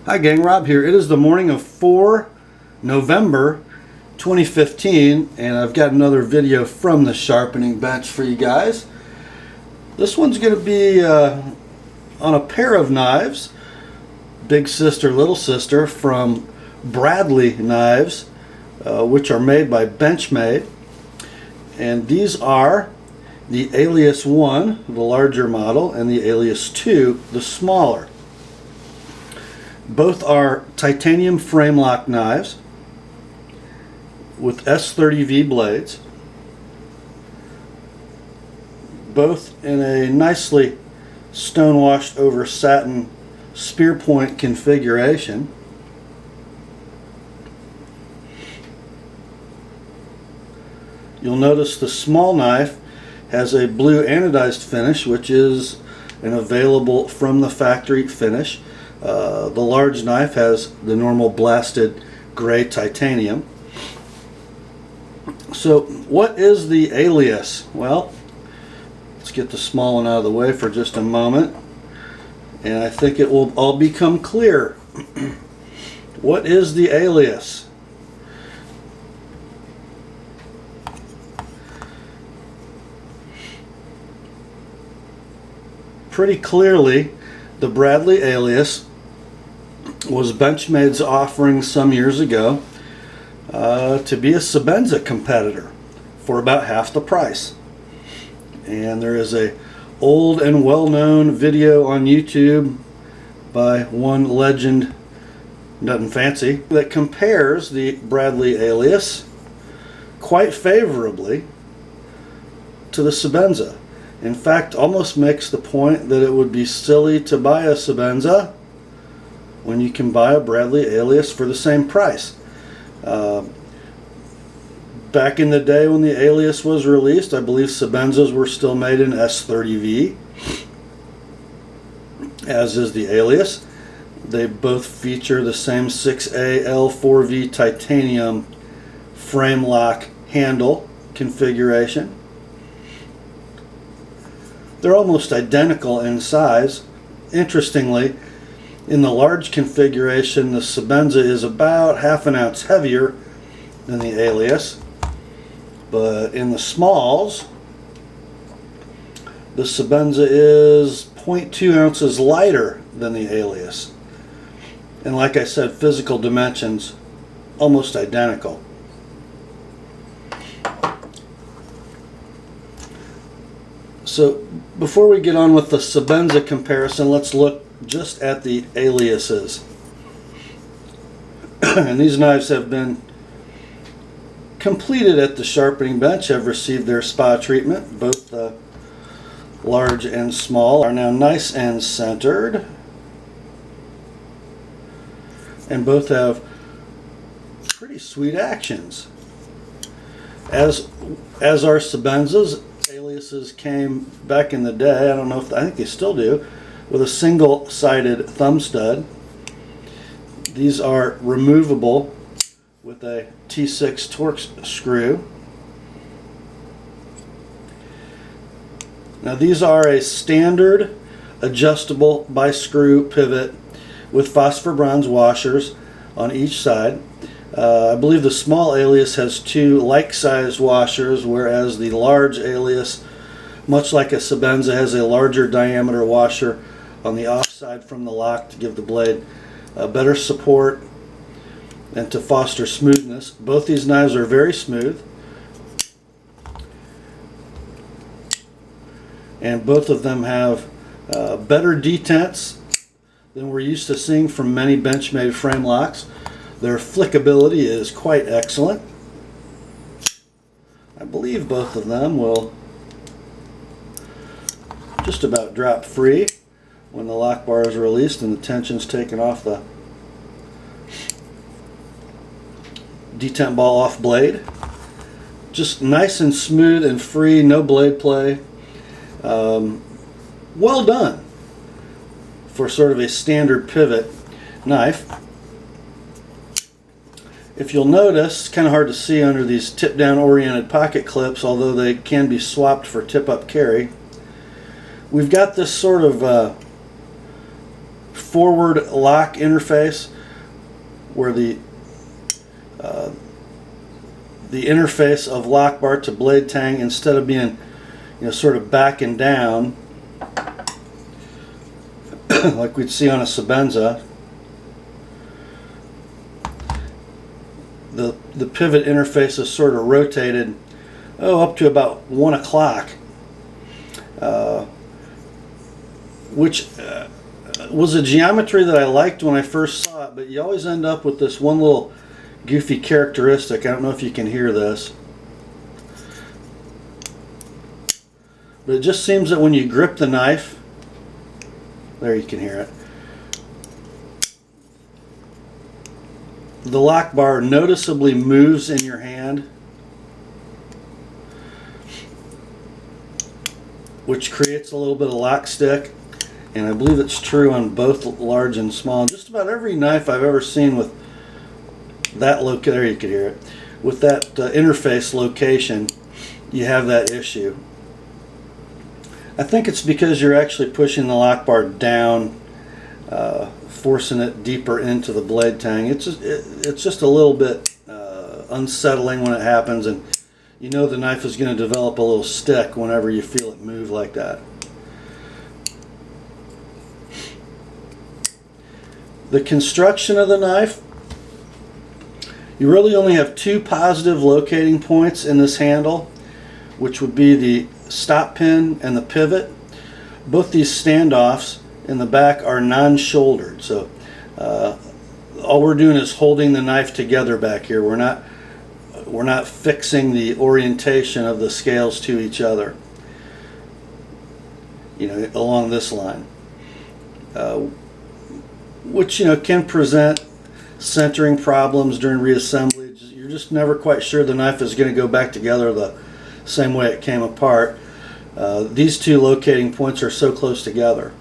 Hi gang, Rob here. It is the morning of 4 November 2015 and I've got another video from the sharpening bench for you guys. This one's going to be on a pair of knives, Big Sister, Little Sister, from Bradley Knives, which are made by Benchmade. And these are the Alias 1, the larger model, and the Alias 2, the smaller. Both are titanium frame lock knives with S30V blades, both in a nicely stone-washed over satin spear point configuration. You'll notice the small knife has a blue anodized finish, which is an available from the factory finish. The large knife has the normal blasted gray titanium. So what is the Alias? Well, let's get the small one out of the way for just a moment, and I think it will all become clear. What is the Alias? Pretty clearly, the Bradley Alias was Benchmade's offering some years ago to be a Sebenza competitor for about half the price. And there is a old and well-known video on YouTube by one legend, nothing fancy, that compares the Bradley Alias quite favorably to the Sebenza. In fact, almost makes the point that it would be silly to buy a Sebenza when you can buy a Bradley Alias for the same price. Back in the day when the Alias was released, I believe Sebenzas were still made in S30V, as is the Alias. They both feature the same 6A L4V titanium frame lock handle configuration. They're almost identical in size. Interestingly, in the large configuration, the Sebenza is about half an ounce heavier than the Alias. But in the smalls, the Sebenza is 0.2 ounces lighter than the Alias. And like I said, physical dimensions almost identical. So before we get on with the Sebenza comparison, let's look just at the Aliases. And these knives have been completed at the sharpening bench, have received their spa treatment. Both the large and small are now nice and centered. And both have pretty sweet actions. As our Sebenzas, Aliases came back in the day, I don't know if, I think they still do, with a single-sided thumb stud. These are removable with a T6 Torx screw. Now these are a standard adjustable by screw pivot with phosphor bronze washers on each side. I believe the small Alias has two like-sized washers, whereas the large Alias, much like a Sebenza, has a larger diameter washer on the offside from the lock to give the blade better support and to foster smoothness. Both these knives are very smooth, and both of them have better detents than we're used to seeing from many Benchmade frame locks. Their flickability is quite excellent. I believe both of them will just about drop free when the lock bar is released and the tension's taken off the detent ball off blade. Just nice and smooth and free, no blade play. Well done for sort of a standard pivot knife. If you'll notice, it's kind of hard to see under these tip-down oriented pocket clips, although they can be swapped for tip-up carry. We've got this sort of forward lock interface where the interface of lock bar to blade tang, instead of being sort of backing down like we'd see on a Sebenza, the pivot interface is sort of rotated up to about 1 o'clock, which was a geometry that I liked when I first saw it, but you always end up with this one little goofy characteristic. I don't know if you can hear this, but it just seems that when you grip the knife, there you can hear it, the lock bar noticeably moves in your hand, which creates a little bit of lock stick. And I believe it's true on both large and small. Just about every knife I've ever seen with that there you could hear it, with that interface location, you have that issue. I think it's because you're actually pushing the lock bar down, forcing it deeper into the blade tang. It's just a little bit unsettling when it happens, and the knife is going to develop a little stick whenever you feel it move like that. The construction of the knife, you really only have 2 positive locating points in this handle, which would be the stop pin and the pivot. Both these standoffs in the back are non-shouldered, so all we're doing is holding the knife together back here. We're not fixing the orientation of the scales to each other, along this line, which can present centering problems during reassembly. You're just never quite sure the knife is going to go back together the same way it came apart. These 2 locating points are so close together.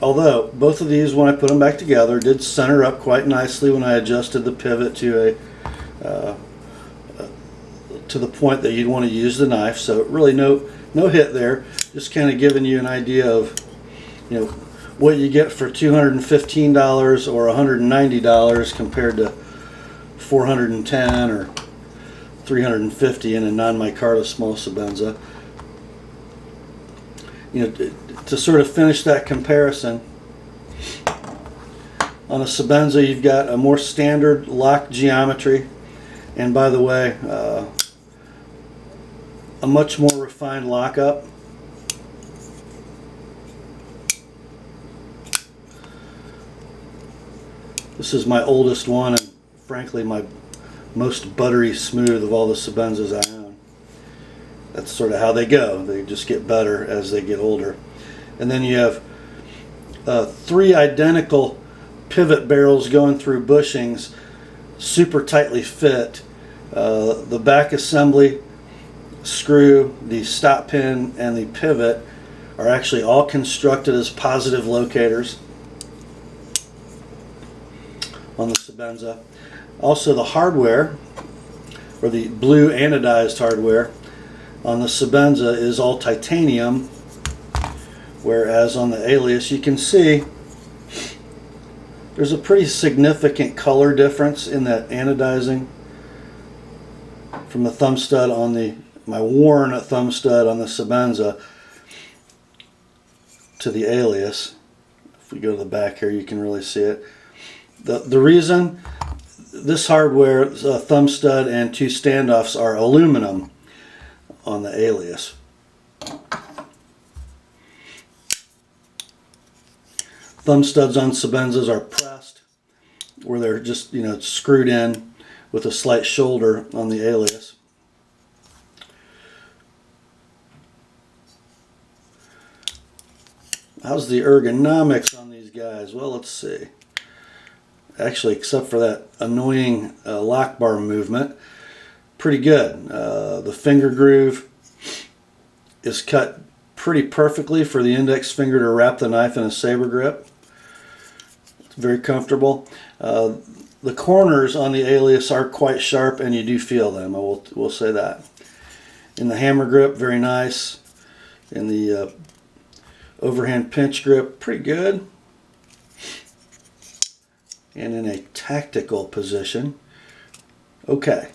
Although both of these, when I put them back together, did center up quite nicely when I adjusted the pivot to the point that you'd want to use the knife. So really no hit there. Just kind of giving you an idea of what you get for $215 or $190 compared to $410 or $350 in a non-micarta small Sebenza. To sort of finish that comparison, on a Sebenza you've got a more standard lock geometry, and by the way, a much more refined lockup. This is my oldest one, and frankly my most buttery smooth of all the Sebenzas I own. That's sort of how they go. They just get better as they get older. And then you have 3 identical pivot barrels going through bushings, super tightly fit. The back assembly screw, the stop pin, and the pivot are actually all constructed as positive locators on the Sebenza. Also, the hardware, or the blue anodized hardware on the Sebenza, is all titanium, whereas on the Alias you can see there's a pretty significant color difference in that anodizing from the thumb stud on my worn thumb stud on the Sebenza to the Alias. If we go to the back here, you can really see it. The reason this hardware, thumb stud and 2 standoffs, are aluminum on the Alias. Thumb studs on Sebenzas are pressed, where they're just screwed in with a slight shoulder on the Alias. How's the ergonomics on these guys? Well, let's see. Actually, except for that annoying lock bar movement, pretty good. The finger groove is cut pretty perfectly for the index finger to wrap the knife in a saber grip. It's very comfortable. The corners on the Alias are quite sharp, and you do feel them. I will say that. In the hammer grip, very nice. In the overhand pinch grip, pretty good. and in a tactical position. Okay.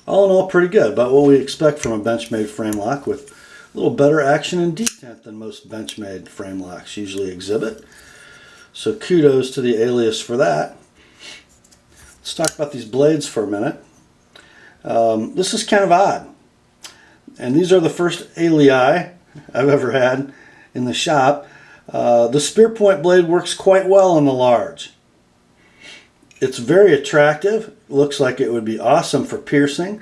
All in all, pretty good. About what we expect from a Benchmade frame lock, with a little better action and detent than most Benchmade frame locks usually exhibit. So kudos to the Alias for that. Let's talk about these blades for a minute. This is kind of odd. And these are the first Alias I've ever had in the shop. The spear point blade works quite well on the large. It's very attractive. Looks like it would be awesome for piercing.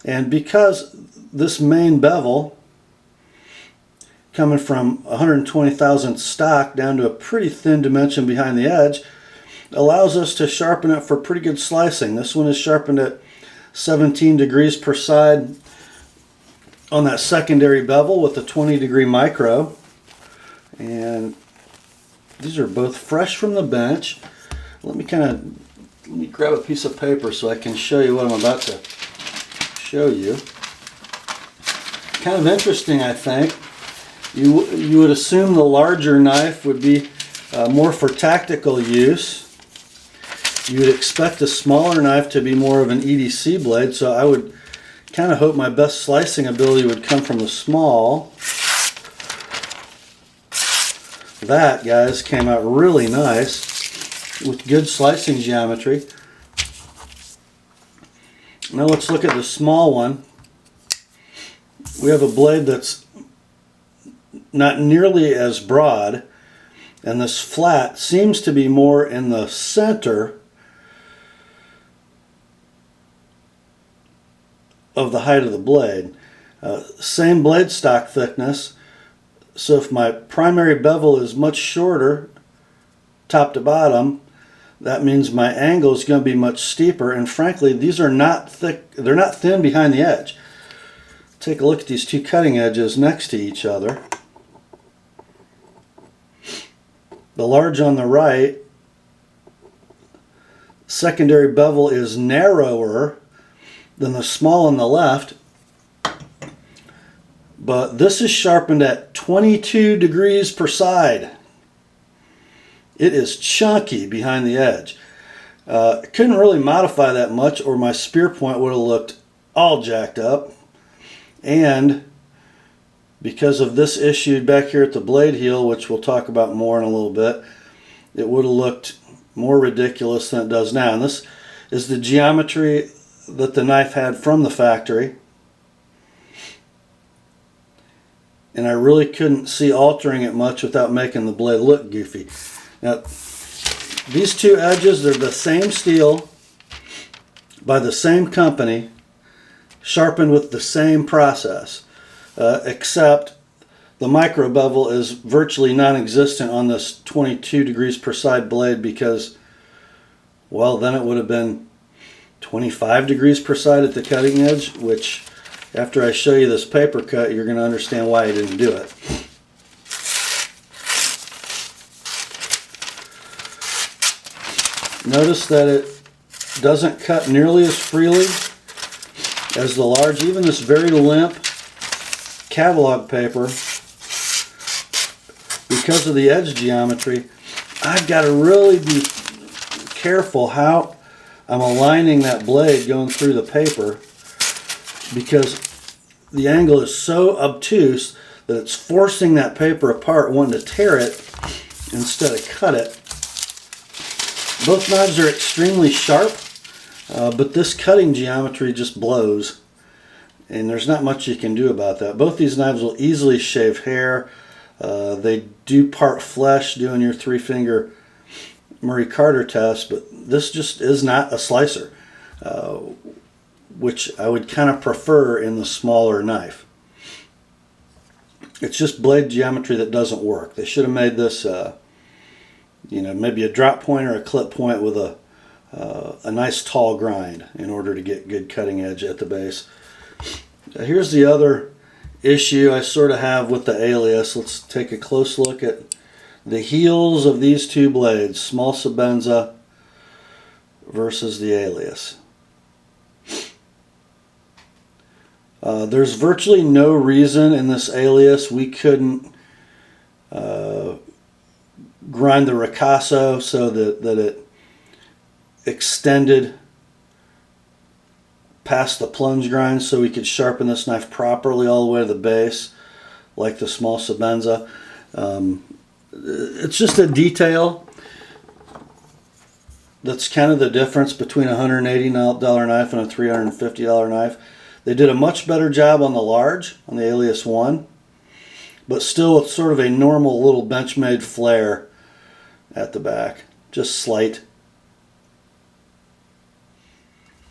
And because this main bevel, coming from 120,000 stock down to a pretty thin dimension behind the edge, allows us to sharpen it for pretty good slicing. This one is sharpened at 17 degrees per side on that secondary bevel with a 20-degree micro. And these are both fresh from the bench. Let me grab a piece of paper so I can show you what I'm about to show you. Kind of interesting, I think. You would assume the larger knife would be more for tactical use. You would expect a smaller knife to be more of an EDC blade, so I would kind of hope my best slicing ability would come from the small. That, guys, came out really nice with good slicing geometry. Now let's look at the small one. We have a blade that's not nearly as broad, and this flat seems to be more in the center of the height of the blade. Same blade stock thickness, so if my primary bevel is much shorter top to bottom, that means my angle is going to be much steeper, and frankly these are not thick, they're not thin behind the edge. Take a look at these two cutting edges next to each other. The large on the right, secondary bevel is narrower than the small on the left, but this is sharpened at 22 degrees per side. It is chunky behind the edge. Couldn't really modify that much or my spear point would have looked all jacked up. And because of this issue back here at the blade heel, which we'll talk about more in a little bit, it would have looked more ridiculous than it does now. And this is the geometry that the knife had from the factory. And I really couldn't see altering it much without making the blade look goofy. Now, these two edges, they're the same steel by the same company, sharpened with the same process, except the micro bevel is virtually non-existent on this 22 degrees per side blade because, well, then it would have been 25 degrees per side at the cutting edge, which after I show you this paper cut, you're going to understand why I didn't do it. Notice that it doesn't cut nearly as freely as the large. Even this very limp catalog paper, because of the edge geometry, I've got to really be careful how I'm aligning that blade going through the paper, because the angle is so obtuse that it's forcing that paper apart, wanting to tear it instead of cut it. Both knives are extremely sharp, but this cutting geometry just blows, and there's not much you can do about that. Both these knives will easily shave hair. They do part flesh doing your 3-finger Murray Carter test, but this just is not a slicer, which I would kind of prefer in the smaller knife. It's just blade geometry that doesn't work. They should have made this maybe a drop point or a clip point with a nice tall grind in order to get good cutting edge at the base. Here's the other issue I sort of have with the Alias. Let's take a close look at the heels of these two blades, small Sebenza versus the Alias. There's virtually no reason in this Alias we couldn't grind the ricasso so that it extended past the plunge grind so we could sharpen this knife properly all the way to the base, like the small Sebenza. It's just a detail that's kind of the difference between a $180 knife and a $350 knife. They did a much better job on the large, on the Alias 1, but still with sort of a normal little Benchmade flare at the back, just slight.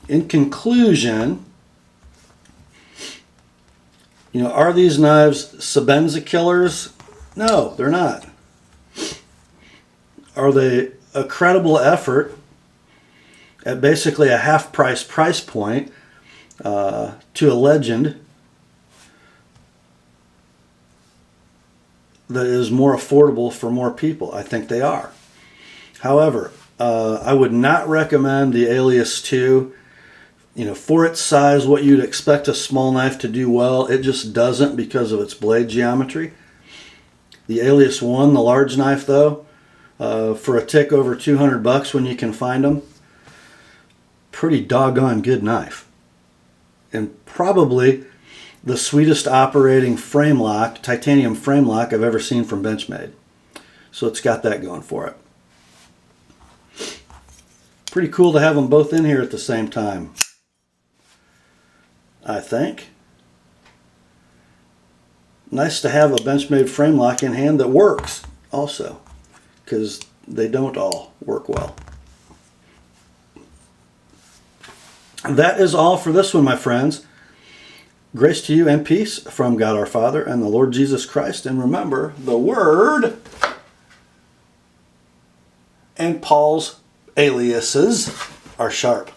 In conclusion, are these knives Sebenza killers? No, they're not. Are they a credible effort at basically a half-price price point to a legend that is more affordable for more people? I think they are. However, I would not recommend the Alias 2. For its size, what you'd expect a small knife to do well, it just doesn't because of its blade geometry. The Alias 1, the large knife though, for a tick over $200 when you can find them, pretty doggone good knife. And probably the sweetest operating frame lock, titanium frame lock I've ever seen from Benchmade. So it's got that going for it. Pretty cool to have them both in here at the same time, I think. Nice to have a Benchmade frame lock in hand that works also, because they don't all work well. That is all for this one, my friends. Grace to you and peace from God our Father and the Lord Jesus Christ. And remember, the Word and Paul's aliases are sharp.